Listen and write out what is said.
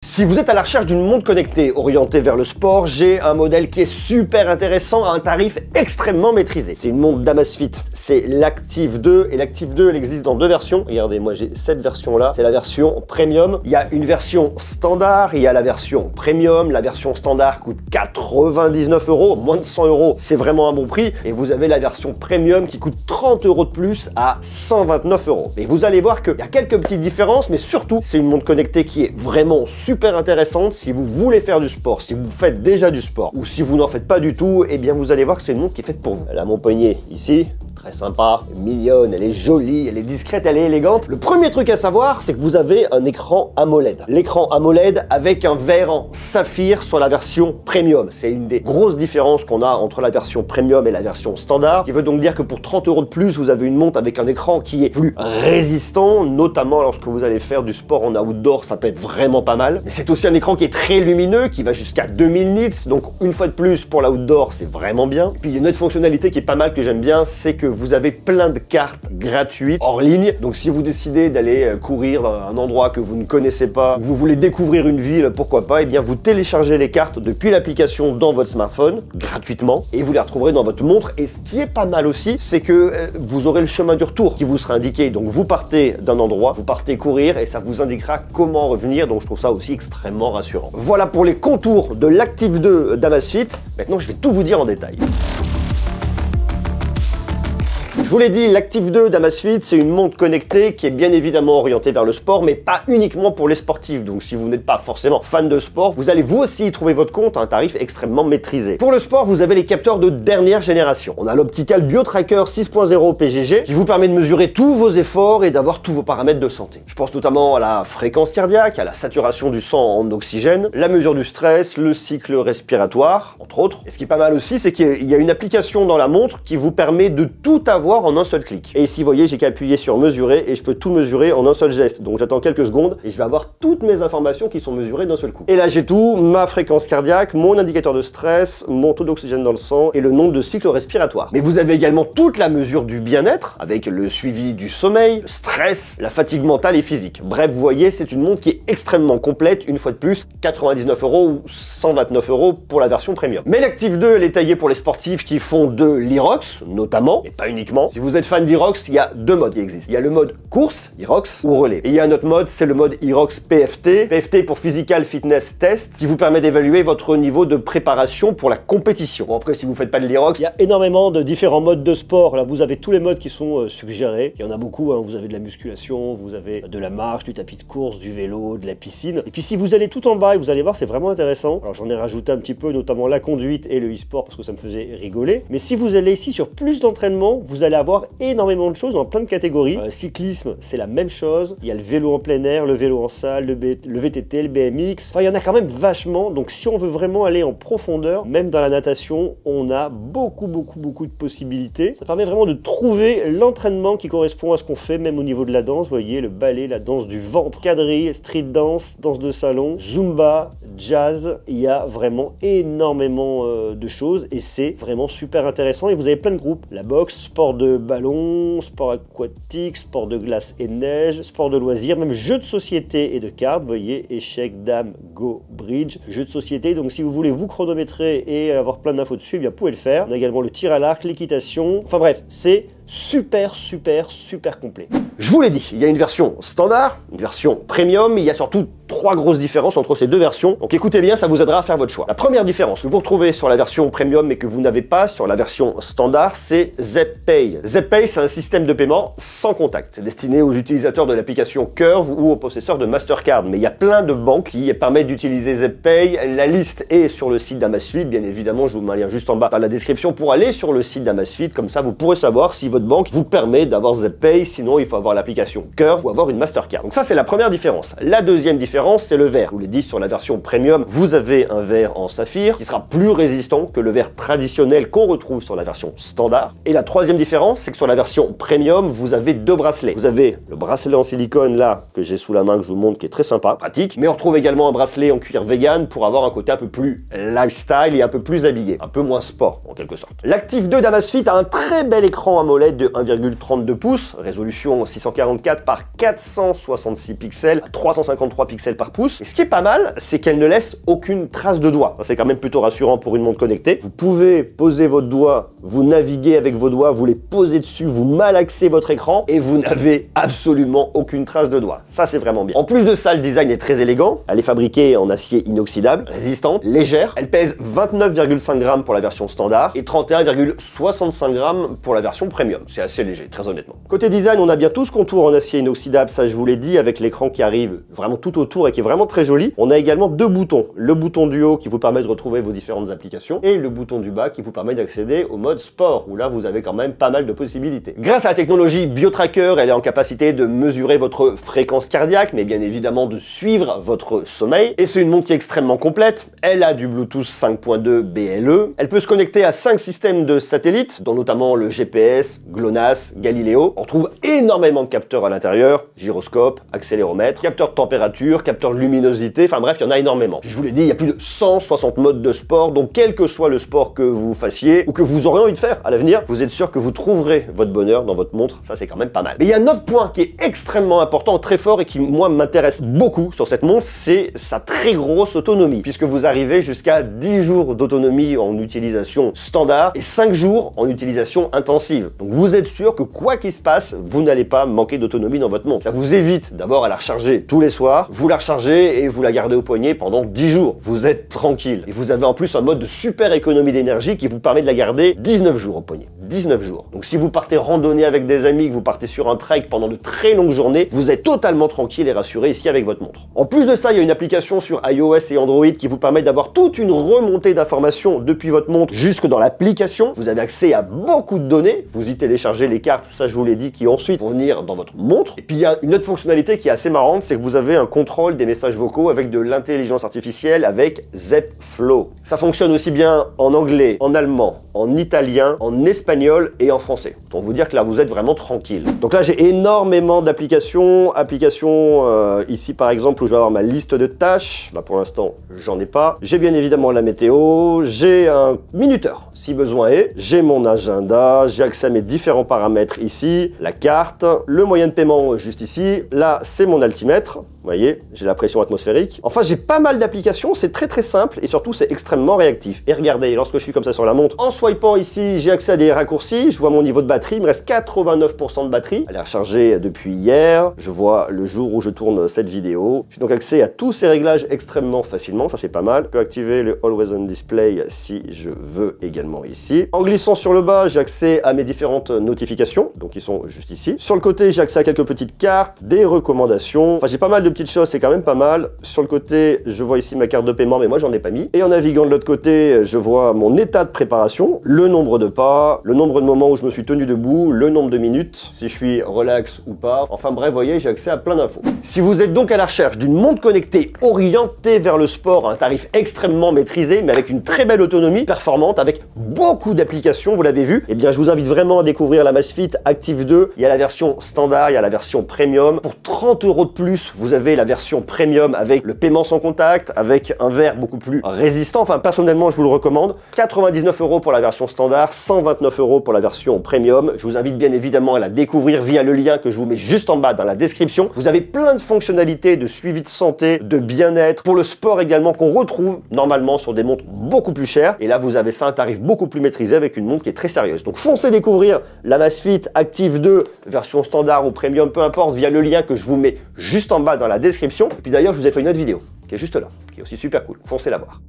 Si vous êtes à la recherche d'une montre connectée orientée vers le sport, j'ai un modèle qui est super intéressant à un tarif extrêmement maîtrisé. C'est une montre d'Amazfit, c'est l'Active 2 et l'Active 2 elle existe dans deux versions. Regardez, moi j'ai cette version là, c'est la version premium. Il y a une version standard, il y a la version premium. La version standard coûte 99 €, moins de 100 €, c'est vraiment un bon prix. Et vous avez la version premium qui coûte 30 € de plus à 129 €. Et vous allez voir qu'il y a quelques petites différences, mais surtout c'est une montre connectée qui est vraiment super intéressante si vous voulez faire du sport, si vous faites déjà du sport ou si vous n'en faites pas du tout, eh bien vous allez voir que c'est une montre qui est faite pour vous. Elle a mon poignet ici, très sympa, elle est mignonne, elle est jolie, elle est discrète, elle est élégante. Le premier truc à savoir, c'est que vous avez un écran AMOLED. L'écran AMOLED avec un verre en saphir sur la version premium. C'est une des grosses différences qu'on a entre la version premium et la version standard, qui veut donc dire que pour 30 € de plus, vous avez une montre avec un écran qui est plus résistant, notamment lorsque vous allez faire du sport en outdoor, ça peut être vraiment pas mal. Mais c'est aussi un écran qui est très lumineux, qui va jusqu'à 2000 nits, donc une fois de plus pour l'outdoor, c'est vraiment bien. Et puis il y a une autre fonctionnalité qui est pas mal, que j'aime bien, c'est que vous avez plein de cartes gratuites hors ligne. Donc si vous décidez d'aller courir dans un endroit que vous ne connaissez pas, que vous voulez découvrir une ville, pourquoi pas, et bien vous téléchargez les cartes depuis l'application dans votre smartphone, gratuitement, et vous les retrouverez dans votre montre. Et ce qui est pas mal aussi, c'est que vous aurez le chemin du retour qui vous sera indiqué. Donc vous partez d'un endroit, vous partez courir, et ça vous indiquera comment revenir. Donc je trouve ça aussi extrêmement rassurant. Voilà pour les contours de l'Active 2 d'Amazfit. Maintenant je vais tout vous dire en détail. Je vous l'ai dit, l'Active 2 d'Amazfit, c'est une montre connectée qui est bien évidemment orientée vers le sport, mais pas uniquement pour les sportifs. Donc si vous n'êêtes pas forcément fan de sport, vous allez vous aussi y trouver votre compte à un tarif extrêmement maîtrisé. Pour le sport, vous avez les capteurs de dernière génération. On a l'Optical BioTracker 6.0 PGG qui vous permet de mesurer tous vos efforts et d'avoir tous vos paramètres de santé. Je pense notamment à la fréquence cardiaque, à la saturation du sang en oxygène, la mesure du stress, le cycle respiratoire, entre autres. Et ce qui est pas mal aussi, c'est qu'il y a une application dans la montre qui vous permet de tout avoir en un seul clic. Et ici, vous voyez, j'ai qu'à appuyer sur mesurer et je peux tout mesurer en un seul geste. Donc j'attends quelques secondes et je vais avoir toutes mes informations qui sont mesurées d'un seul coup. Et là, j'ai tout, ma fréquence cardiaque, mon indicateur de stress, mon taux d'oxygène dans le sang et le nombre de cycles respiratoires. Mais vous avez également toute la mesure du bien-être avec le suivi du sommeil, le stress, la fatigue mentale et physique. Bref, vous voyez, c'est une montre qui est extrêmement complète, une fois de plus, 99 € ou 129 € pour la version premium. Mais l'Active 2, elle est taillée pour les sportifs qui font de l'Hyrox, notamment, et pas uniquement. Si vous êtes fan d'Hyrox, il y a deux modes qui existent. Il y a le mode course, Hyrox, ou relais. Et il y a un autre mode, c'est le mode Hyrox PFT. PFT pour Physical Fitness Test, qui vous permet d'évaluer votre niveau de préparation pour la compétition. Bon, après, si vous faites pas de l'Hyrox, il y a énormément de différents modes de sport. Là, vous avez tous les modes qui sont suggérés. Il y en a beaucoup, hein. Vous avez de la musculation, vous avez de la marche, du tapis de course, du vélo, de la piscine. Et puis si vous allez tout en bas, et vous allez voir, c'est vraiment intéressant. Alors j'en ai rajouté un petit peu, notamment la conduite et le e-sport, parce que ça me faisait rigoler. Mais si vous allez ici sur plus d'entraînement, vous allez avoir énormément de choses dans plein de catégories. Cyclisme, c'est la même chose. Il y a le vélo en plein air, le vélo en salle, le VTT, le BMX. Enfin, il y en a quand même vachement. Donc, si on veut vraiment aller en profondeur, même dans la natation, on a beaucoup de possibilités. Ça permet vraiment de trouver l'entraînement qui correspond à ce qu'on fait, même au niveau de la danse. Vous voyez, le ballet, la danse du ventre, quadrille, street dance, danse de salon, zumba, jazz. Il y a vraiment énormément de choses et c'est vraiment super intéressant. Et vous avez plein de groupes. La boxe, sport de ballon, sport aquatique, sport de glace et neige, sport de loisirs, même jeux de société et de cartes, vous voyez, échecs, dames, go, bridge, jeux de société. Donc si vous voulez vous chronométrer et avoir plein d'infos dessus, eh bien vous pouvez le faire. On a également le tir à l'arc, l'équitation, enfin bref, c'est super complet. Je vous l'ai dit, il y a une version standard, une version premium, il y a surtout trois grosses différences entre ces deux versions. Donc écoutez bien, ça vous aidera à faire votre choix. La première différence que vous retrouvez sur la version premium mais que vous n'avez pas sur la version standard, c'est ZepPay. ZepPay, c'est un système de paiement sans contact. C'est destiné aux utilisateurs de l'application Curve ou aux possesseurs de Mastercard. Mais il y a plein de banques qui permettent d'utiliser ZepPay. La liste est sur le site d'Amazfit. Bien évidemment, je vous mets un lien juste en bas dans la description pour aller sur le site d'Amazfit. Comme ça, vous pourrez savoir si votre banque vous permet d'avoir ZepPay. Sinon, il faut avoir l'application Curve ou avoir une Mastercard. Donc ça, c'est la première différence. La deuxième différence, c'est le verre. Je vous l'ai dit, sur la version premium, vous avez un verre en saphir qui sera plus résistant que le verre traditionnel qu'on retrouve sur la version standard. Et la troisième différence, c'est que sur la version premium, vous avez deux bracelets. Vous avez le bracelet en silicone là, que j'ai sous la main, que je vous montre, qui est très sympa, pratique. Mais on retrouve également un bracelet bracelet en cuir vegan pour avoir un côté un peu plus lifestyle et un peu plus habillé, un peu moins sport en quelque sorte. L'Active 2 d'Amazfit a un très bel écran AMOLED de 1,32 pouces, résolution 644 par 466 pixels, à 353 pixels par pouce. Et ce qui est pas mal, c'est qu'elle ne laisse aucune trace de doigt. C'est quand même plutôt rassurant pour une montre connectée. Vous pouvez poser votre doigt, vous naviguez avec vos doigts, vous les posez dessus, vous malaxez votre écran et vous n'avez absolument aucune trace de doigt. Ça, c'est vraiment bien. En plus de ça, le design est très élégant. Elle est fabriquée en acier inoxydable, résistante, légère. Elle pèse 29,5 grammes pour la version standard et 31,65 grammes pour la version premium. C'est assez léger, très honnêtement. Côté design, on a bien tout ce contour en acier inoxydable, ça je vous l'ai dit, avec l'écran qui arrive vraiment tout autour et qui est vraiment très joli. On a également deux boutons. Le bouton du haut qui vous permet de retrouver vos différentes applications et le bouton du bas qui vous permet d'accéder au mode sport, où là vous avez quand même pas mal de possibilités. Grâce à la technologie BioTracker, elle est en capacité de mesurer votre fréquence cardiaque, mais bien évidemment de suivre votre sommeil. Et c'est une montre qui est extrêmement complète. Elle a du Bluetooth 5.2 BLE. Elle peut se connecter à 5 systèmes de satellites, dont notamment le GPS, GLONASS, Galileo. On trouve énormément de capteurs à l'intérieur, gyroscope, accéléromètre, capteur de température, capteur de luminosité, enfin bref, il y en a énormément. Puis je vous l'ai dit, il y a plus de 160 modes de sport, donc quel que soit le sport que vous fassiez ou que vous aurez envie de faire à l'avenir, vous êtes sûr que vous trouverez votre bonheur dans votre montre, ça c'est quand même pas mal. Mais il y a un autre point qui est extrêmement important, très fort et qui moi m'intéresse beaucoup sur cette montre, c'est sa très grosse autonomie, puisque vous arrivez jusqu'à 10 jours d'autonomie en utilisation standard et 5 jours en utilisation intensive. Donc vous êtes sûr que quoi qu'il se passe, vous n'allez pas manquer d'autonomie dans votre montre. Ça vous évite d'abord à la recharger tous les soirs, vous la rechargez et vous la gardez au poignet pendant 10 jours. Vous êtes tranquille. Et vous avez en plus un mode de super économie d'énergie qui vous permet de la garder 19 jours au poignet. 19 jours. Donc si vous partez randonner avec des amis, que vous partez sur un trek pendant de très longues journées, vous êtes totalement tranquille et rassuré ici avec votre montre. En plus de ça, il y a une application sur iOS et Android qui vous permet d'avoir toute une remontée d'informations depuis votre montre jusque dans l'application. Vous avez accès à beaucoup de données. Vous y téléchargez les cartes, ça je vous l'ai dit, qui ensuite vont venir dans votre montre. Et puis il y a une autre fonctionnalité qui est assez marrante, c'est que vous avez un contrôle des messages vocaux avec de l'intelligence artificielle avec Zepp Flow. Ça fonctionne aussi bien en anglais, en allemand, en italien, en espagnol et en français. Pour vous dire que là, vous êtes vraiment tranquille. Donc là, j'ai énormément d'applications. Ici, par exemple, où je vais avoir ma liste de tâches. Là, pour l'instant, j'en ai pas. J'ai bien évidemment la météo. J'ai un minuteur, si besoin est. J'ai mon agenda. J'ai accès à mes différents paramètres ici. La carte. Le moyen de paiement juste ici. Là, c'est mon altimètre. Vous voyez, j'ai la pression atmosphérique. Enfin, j'ai pas mal d'applications, c'est très très simple et surtout c'est extrêmement réactif. Et regardez, lorsque je suis comme ça sur la montre, en swipant ici, j'ai accès à des raccourcis, je vois mon niveau de batterie, il me reste 89% de batterie. Elle est rechargée depuis hier, je vois le jour où je tourne cette vidéo. J'ai donc accès à tous ces réglages extrêmement facilement, ça c'est pas mal. Je peux activer le Always On Display si je veux également ici. En glissant sur le bas, j'ai accès à mes différentes notifications, donc ils sont juste ici. Sur le côté, j'ai accès à quelques petites cartes, des recommandations, enfin j'ai pas mal de petites choses, c'est quand même pas mal. Sur le côté, je vois ici ma carte de paiement, mais moi j'en ai pas mis. Et en naviguant de l'autre côté, je vois mon état de préparation, le nombre de pas, le nombre de moments où je me suis tenu debout, le nombre de minutes, si je suis relax ou pas. Enfin bref, vous voyez, j'ai accès à plein d'infos. Si vous êtes donc à la recherche d'une montre connectée orientée vers le sport à un tarif extrêmement maîtrisé, mais avec une très belle autonomie, performante, avec beaucoup d'applications, vous l'avez vu, eh bien je vous invite vraiment à découvrir l'Amazfit Active 2. Il y a la version standard, il y a la version premium. Pour 30 € de plus, vous avez la version premium avec le paiement sans contact, avec un verre beaucoup plus résistant. Enfin, personnellement, je vous le recommande. 99 € pour la version standard, 129 € pour la version premium. Je vous invite bien évidemment à la découvrir via le lien que je vous mets juste en bas dans la description. Vous avez plein de fonctionnalités de suivi de santé, de bien-être, pour le sport également, qu'on retrouve normalement sur des montres beaucoup plus chères. Et là, vous avez ça à un tarif beaucoup plus maîtrisé avec une montre qui est très sérieuse. Donc, foncez découvrir l'Amazfit Active 2, version standard ou premium, peu importe, via le lien que je vous mets juste en bas dans la description. Et puis d'ailleurs, je vous ai fait une autre vidéo qui est juste là, qui est aussi super cool. Foncez la voir.